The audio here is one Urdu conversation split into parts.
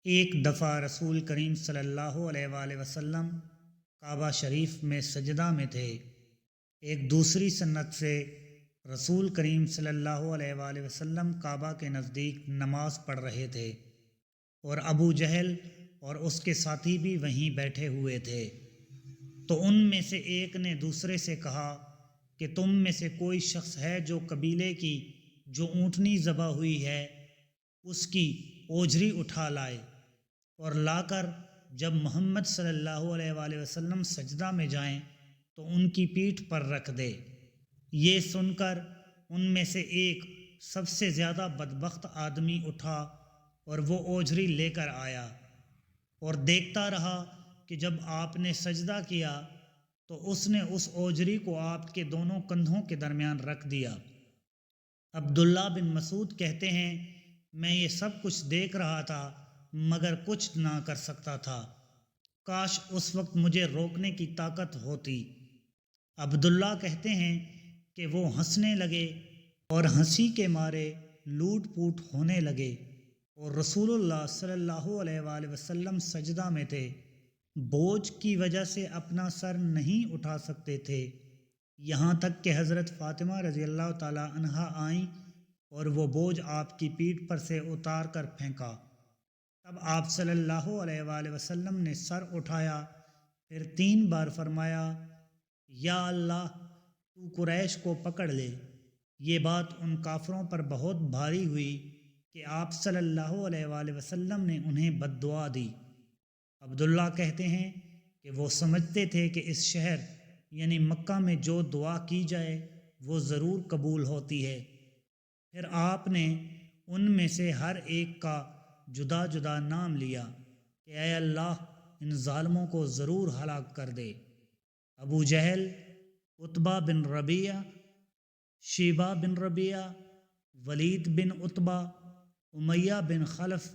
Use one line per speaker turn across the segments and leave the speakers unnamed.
ایک دفعہ رسول کریم صلی اللہ علیہ وآلہ وسلم کعبہ شریف میں سجدہ میں تھے۔ ایک دوسری سنت سے رسول کریم صلی اللہ علیہ وآلہ وسلم کعبہ کے نزدیک نماز پڑھ رہے تھے اور ابو جہل اور اس کے ساتھی بھی وہیں بیٹھے ہوئے تھے۔ تو ان میں سے ایک نے دوسرے سے کہا کہ تم میں سے کوئی شخص ہے جو قبیلے کی جو اونٹنی ذبح ہوئی ہے اس کی اوجری اٹھا لائے اور لا کر جب محمد صلی اللہ علیہ وآلہ وسلم سجدہ میں جائیں تو ان کی پیٹھ پر رکھ دے۔ یہ سن کر ان میں سے ایک سب سے زیادہ بدبخت آدمی اٹھا اور وہ اوجری لے کر آیا اور دیکھتا رہا کہ جب آپ نے سجدہ کیا تو اس نے اس اوجری کو آپ کے دونوں کندھوں کے درمیان رکھ دیا۔ عبداللہ بن مسعود کہتے ہیں میں یہ سب کچھ دیکھ رہا تھا مگر کچھ نہ کر سکتا تھا، کاش اس وقت مجھے روکنے کی طاقت ہوتی۔ عبداللہ کہتے ہیں کہ وہ ہنسنے لگے اور ہنسی کے مارے لوٹ پوٹ ہونے لگے اور رسول اللہ صلی اللہ علیہ وآلہ وسلم سجدہ میں تھے، بوجھ کی وجہ سے اپنا سر نہیں اٹھا سکتے تھے، یہاں تک کہ حضرت فاطمہ رضی اللہ تعالی عنہا آئیں اور وہ بوجھ آپ کی پیٹھ پر سے اتار کر پھینکا۔ تب آپ صلی اللہ علیہ وآلہ وسلم نے سر اٹھایا، پھر 3 بار فرمایا یا اللہ تو قریش کو پکڑ لے۔ یہ بات ان کافروں پر بہت بھاری ہوئی کہ آپ صلی اللہ علیہ وآلہ وسلم نے انہیں بد دعا دی۔ عبداللہ کہتے ہیں کہ وہ سمجھتے تھے کہ اس شہر یعنی مکہ میں جو دعا کی جائے وہ ضرور قبول ہوتی ہے۔ پھر آپ نے ان میں سے ہر ایک کا جدا جدا نام لیا کہ اے اللہ ان ظالموں کو ضرور ہلاک کر دے۔ ابو جہل، عتبہ بن ربیعہ، شیبہ بن ربیعہ، ولید بن عتبہ، امیہ بن خلف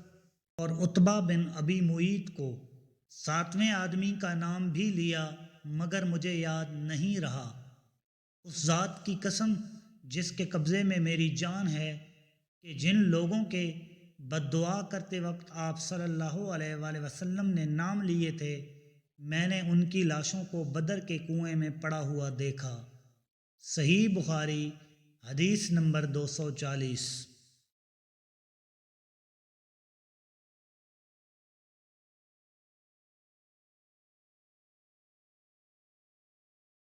اور عتبہ بن ابی معیط کو 7ویں آدمی کا نام بھی لیا مگر مجھے یاد نہیں رہا۔ اس ذات کی قسم جس کے قبضے میں میری جان ہے کہ جن لوگوں کے بد دعا کرتے وقت آپ صلی اللہ علیہ وآلہ وسلم نے نام لیے تھے میں نے ان کی لاشوں کو بدر کے کنویں میں پڑا ہوا دیکھا۔ صحیح بخاری حدیث نمبر 240۔